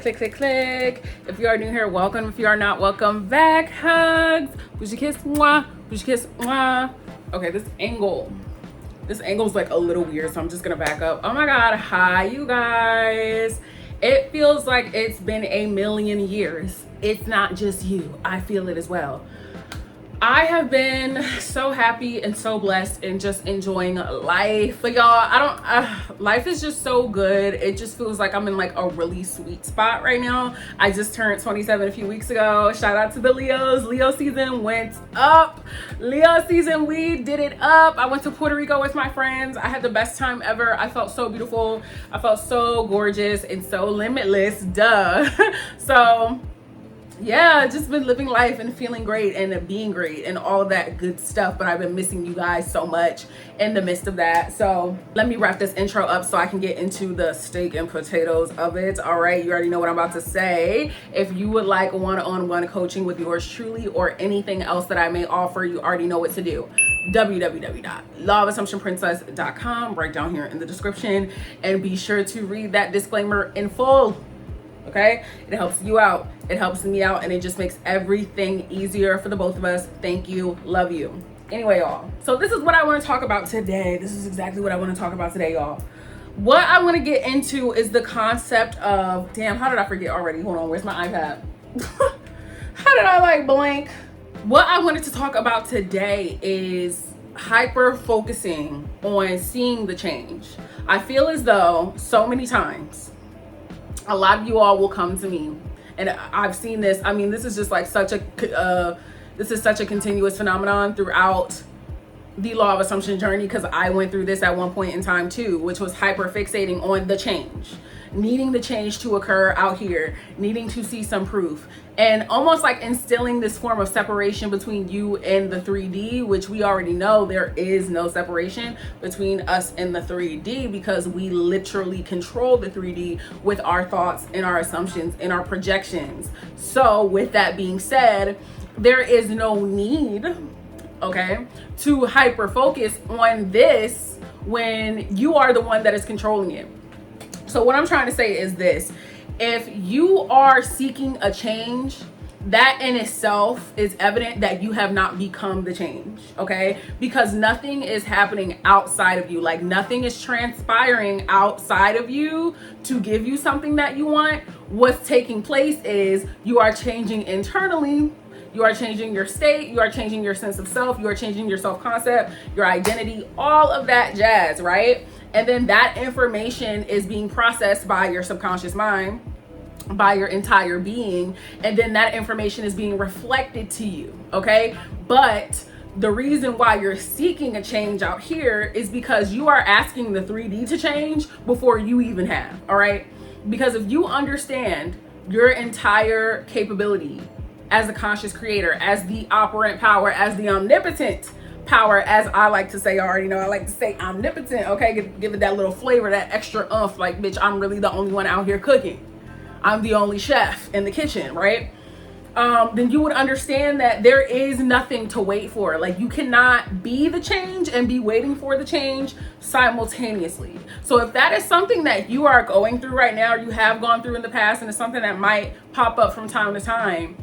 click. If you are new here, welcome. If you are not, welcome back. Hugs. Bougie kiss, mwah. Bougie kiss, mwah. Okay, this angle's like a little weird, so I'm just gonna back up. Oh my God, hi you guys. It feels like it's been a million years. It's not just you, I feel it as well. I have been so happy and so blessed and just enjoying life. But y'all, life is just so good. It just feels like I'm in like a really sweet spot right now. I just turned 27 a few weeks ago. Shout out to the Leos. Leo season went up. Leo season, we did it up. I went to Puerto Rico with my friends. I had the best time ever. I felt so beautiful. I felt so gorgeous and so limitless, duh. So yeah, just been living life and feeling great and being great and all of that good stuff. But I've been missing you guys so much in the midst of that. So let me wrap this intro up so I can get into the steak and potatoes of it. All right, you already know what I'm about to say. If you would like one-on-one coaching with yours truly or anything else that I may offer, you already know what to do. www.lawofasssumptionprincess.com, right down here in the description. And be sure to read that disclaimer in full. Okay, it helps you out, it helps me out, and it just makes everything easier for the both of us. Thank you, love you. Anyway, y'all, so this is what I want to talk about today. This is exactly what I want to talk about today, y'all. What I want to get into is the concept of, damn, how did I forget already? Hold on, where's my iPad? How did I like blank? What I wanted to talk about today is hyper focusing on seeing the change. I feel as though so many times a lot of you all will come to me, and I've seen this. I mean, this is just like such a continuous phenomenon throughout the law of assumption journey, because I went through this at one point in time too, which was hyper fixating on the change, needing the change to occur out here, needing to see some proof, and almost like instilling this form of separation between you and the 3D, which we already know there is no separation between us and the 3D, because we literally control the 3D with our thoughts and our assumptions and our projections. So with that being said, there is no need, okay, to hyper focus on this when you are the one that is controlling it. So what I'm trying to say is this: if you are seeking a change, that in itself is evident that you have not become the change, okay? Because nothing is happening outside of you. Like nothing is transpiring outside of you to give you something that you want. What's taking place is you are changing internally. You are changing your state, you are changing your sense of self, you are changing your self-concept, your identity, all of that jazz, right? And then that information is being processed by your subconscious mind, by your entire being, and then that information is being reflected to you, okay? But the reason why you're seeking a change out here is because you are asking the 3D to change before you even have, all right? Because if you understand your entire capability as a conscious creator, as the operant power, as the omnipotent power, as I like to say, I already know I like to say omnipotent, okay? Give it that little flavor, that extra oomph, like, bitch, I'm really the only one out here cooking. I'm the only chef in the kitchen, right? Then you would understand that there is nothing to wait for. Like, you cannot be the change and be waiting for the change simultaneously. So if that is something that you are going through right now, or you have gone through in the past, and it's something that might pop up from time to time,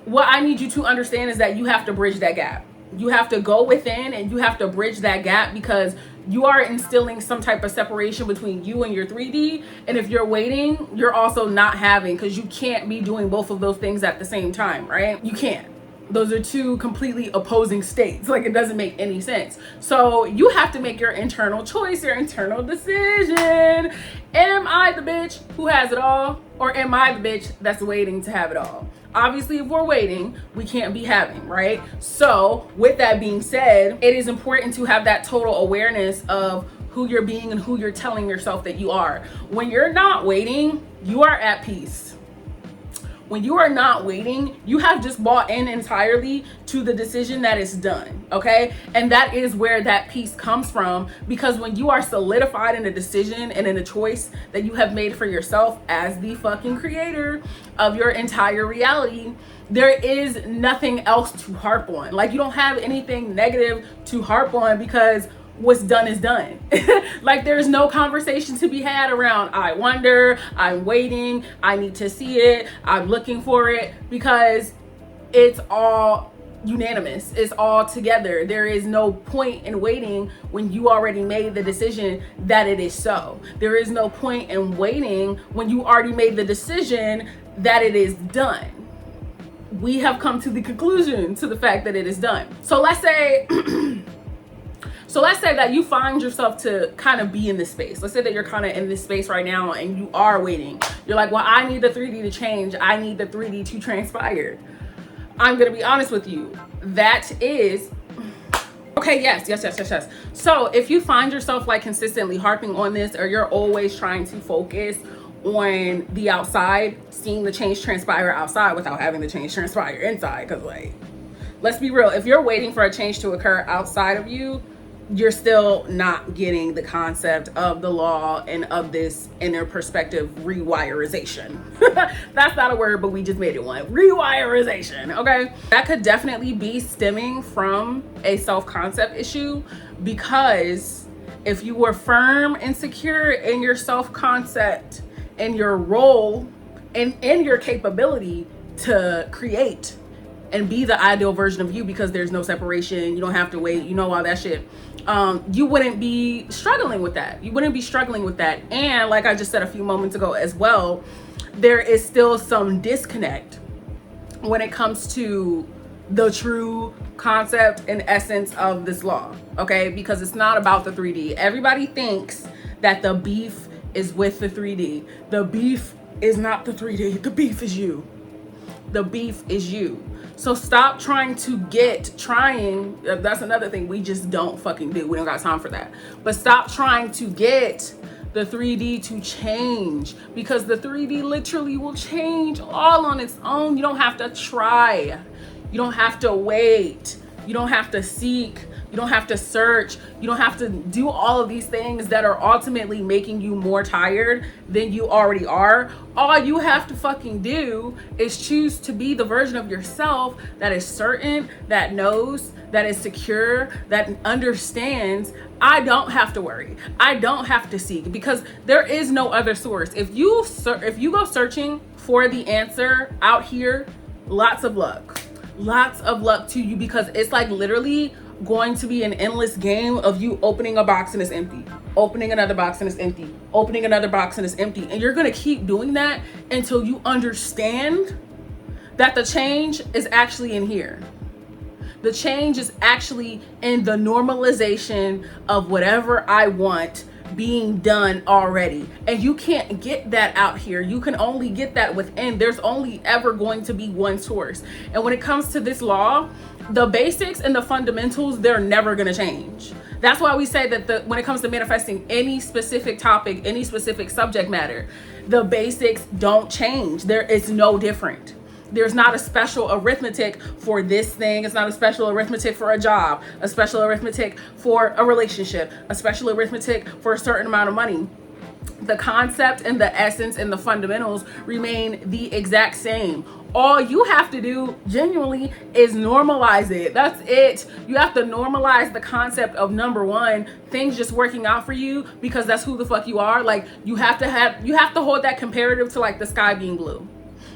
what I need you to understand is that you have to bridge that gap. You have to go within and you have to bridge that gap, because you are instilling some type of separation between you and your 3D. And if you're waiting, you're also not having, because you can't be doing both of those things at the same time, right? You can't. Those are two completely opposing states. Like, it doesn't make any sense. So you have to make your internal choice, your internal decision. Am I the bitch who has it all, or am I the bitch that's waiting to have it all? Obviously, if we're waiting, we can't be having, right? So with that being said, it is important to have that total awareness of who you're being and who you're telling yourself that you are. When you're not waiting, you are at peace. When you are not waiting, you have just bought in entirely to the decision that is done, okay? And that is where that peace comes from, because when you are solidified in a decision and in a choice that you have made for yourself as the fucking creator of your entire reality, there is nothing else to harp on. Like, you don't have anything negative to harp on, because what's done is done. Like, there's no conversation to be had around, I wonder, I'm waiting, I need to see it, I'm looking for it, because it's all unanimous. It's all together. There is no point in waiting when you already made the decision that it is so. There is no point in waiting when you already made the decision that it is done. We have come to the conclusion to the fact that it is done. So let's say that you find yourself to kind of be in this space. Let's say that you're kind of in this space right now and you are waiting. You're like, well, I need the 3D to change. I need the 3D to transpire. I'm going to be honest with you. That is, okay, yes. So if you find yourself like consistently harping on this, or you're always trying to focus on the outside, seeing the change transpire outside without having the change transpire inside, because like, let's be real, if you're waiting for a change to occur outside of you, you're still not getting the concept of the law and of this inner perspective rewirization. That's not a word, but we just made it one. Rewirization, okay? That could definitely be stemming from a self-concept issue, because if you were firm and secure in your self-concept and your role and in your capability to create and be the ideal version of you, because there's no separation, you don't have to wait, you know, all that shit, you wouldn't be struggling with that. And like I just said a few moments ago as well, there is still some disconnect when it comes to the true concept and essence of this law, okay? Because it's not about the 3D. Everybody thinks that the beef is with the 3D. The beef is not the 3D. The beef is you. The beef is you. So stop that's another thing we just don't fucking do. We don't got time for that. But stop trying to get the 3D to change, because the 3D literally will change all on its own. You don't have to try. You don't have to wait. You don't have to seek. You don't have to search. You don't have to do all of these things that are ultimately making you more tired than you already are. All you have to fucking do is choose to be the version of yourself that is certain, that knows, that is secure, that understands. I don't have to worry. I don't have to seek, because there is no other source. If you go searching for the answer out here, lots of luck. Lots of luck to you, because it's like literally going to be an endless game of you opening a box and it's empty, opening another box and it's empty, opening another box and it's empty. And you're going to keep doing that until you understand that the change is actually in here. The change is actually in the normalization of whatever I want being done already. And you can't get that out here. You can only get that within. There's only ever going to be one source. And when it comes to this law, the basics and the fundamentals, they're never going to change. That's why we say that when it comes to manifesting any specific topic, any specific subject matter, the basics don't change. There is no different. There's not a special arithmetic for this thing. It's not a special arithmetic for a job, a special arithmetic for a relationship, a special arithmetic for a certain amount of money. The concept and the essence and the fundamentals remain the exact same. All you have to do genuinely is normalize it. That's it. You have to normalize the concept of, number one, things just working out for you because that's who the fuck you are. Like, you have to hold that comparative to like the sky being blue.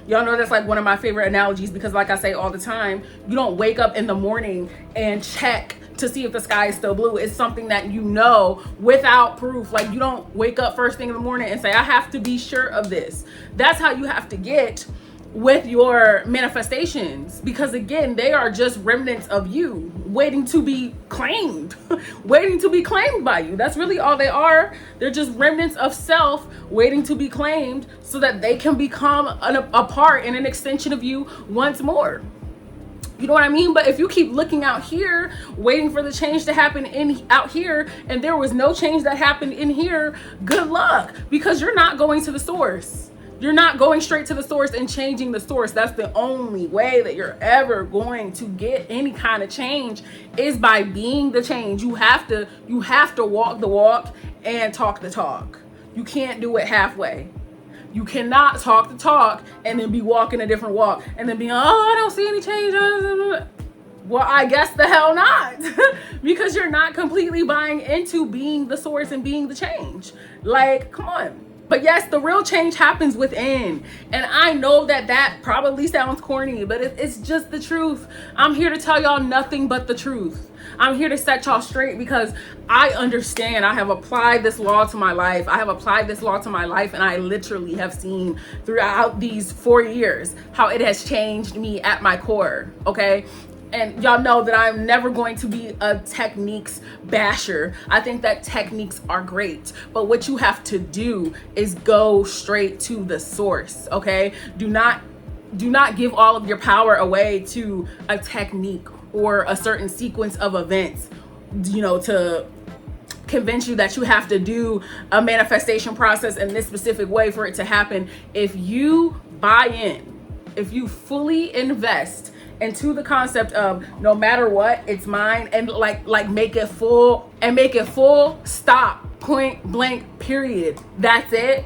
Y'all know that's like one of my favorite analogies, because like I say all the time, you don't wake up in the morning and check to see if the sky is still blue. It's something that you know without proof. Like, you don't wake up first thing in the morning and say, I have to be sure of this. That's how you have to get with your manifestations, because again, they are just remnants of you waiting to be claimed, waiting to be claimed by you. That's really all they are. They're just remnants of self waiting to be claimed so that they can become a part and an extension of you once more. You know what I mean? But if you keep looking out here, waiting for the change to happen out here, and there was no change that happened in here, good luck, because you're not going to the source. You're not going straight to the source and changing the source. That's the only way that you're ever going to get any kind of change, is by being the change. You have to walk the walk and talk the talk. You can't do it halfway. You cannot talk the talk and then be walking a different walk and then be, oh, I don't see any change. Well, I guess the hell not. Because you're not completely buying into being the source and being the change. Like, come on. But yes, the real change happens within. And I know that that probably sounds corny, but it's just the truth. I'm here to tell y'all nothing but the truth. I'm here to set y'all straight because I understand. I have applied this law to my life. I have applied this law to my life, and I literally have seen throughout these 4 years how it has changed me at my core, okay? And y'all know that I'm never going to be a techniques basher. I think that techniques are great, but what you have to do is go straight to the source, okay? Do not give all of your power away to a technique or a certain sequence of events, you know, to convince you that you have to do a manifestation process in this specific way for it to happen. If you buy in, if you fully invest into the concept of no matter what, it's mine, and like make it full, stop, point blank, period. That's it.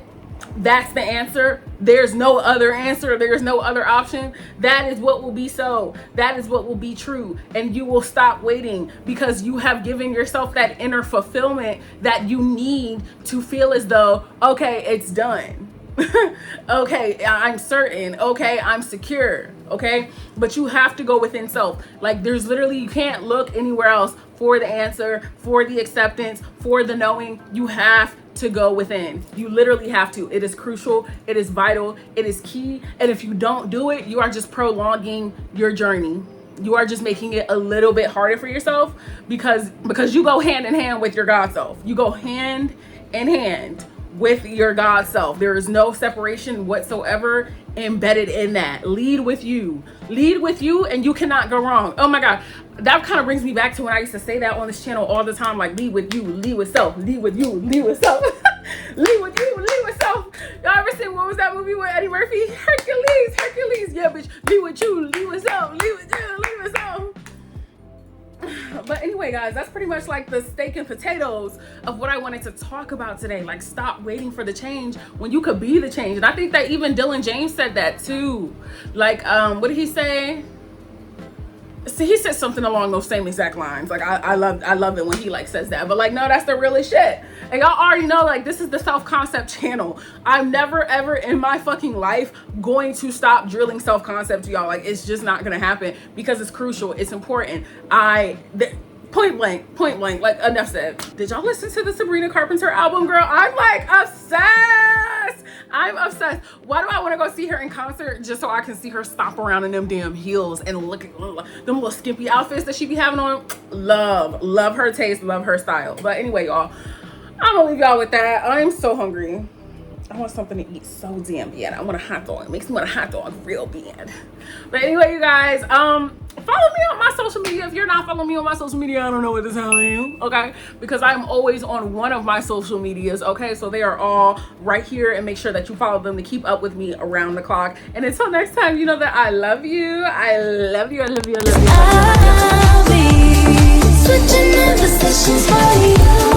That's the answer. There's no other answer. There's no other option. That is what will be so. That is what will be true. And you will stop waiting because you have given yourself that inner fulfillment that you need to feel as though, okay, it's done. Okay, I'm certain. Okay, I'm secure. Okay, but you have to go within self. Like, there's literally, you can't look anywhere else for the answer, for the acceptance, for the knowing. You have to go within. You literally have to. It is crucial. It is vital. It is key. And if you don't do it, you are just prolonging your journey. You are just making it a little bit harder for yourself because you go hand in hand with your God self. You go hand in hand with your God self. There is no separation whatsoever embedded in that. Lead with you, and you cannot go wrong. Oh my God, that kind of brings me back to when I used to say that on this channel all the time, like lead with you, lead with self, lead with you, lead with self. Lead with you, lead with self. Y'all ever seen, what was that movie with Eddie Murphy? Hercules. Yeah, bitch, lead with you, lead with self, lead with you, lead with self. But anyway, guys, that's pretty much like the steak and potatoes of what I wanted to talk about today. Like, stop waiting for the change when you could be the change. And I think that even Dylan James said that too. Like, what did he say? See, he said something along those same exact lines. Like, I love it when he like says that. But like, no, that's the realest shit. And y'all already know, like, this is the self-concept channel. I'm never ever in my fucking life going to stop drilling self-concept to y'all. Like, it's just not gonna happen because it's crucial. It's important. Point blank, like, enough said. Did y'all listen to the Sabrina Carpenter album, girl? I'm like obsessed. I'm obsessed. Why do I want to go see her in concert? Just so I can see her stomp around in them damn heels and look at them little skimpy outfits that she be having on. Love her taste, love her style. But anyway, y'all, I'm gonna leave y'all with that. I'm so hungry. I want something to eat so damn bad. I want a hot dog. It makes me want a hot dog real bad. But anyway, you guys, follow me on my social media. If you're not following me on my social media, I don't know what to tell you, okay? Because I'm always on one of my social medias, okay? So they are all right here, and make sure that you follow them to keep up with me around the clock. And until next time, you know that I love you. I love you. I love you. I love you. I love you. I love you. I'll be switching in positions for you.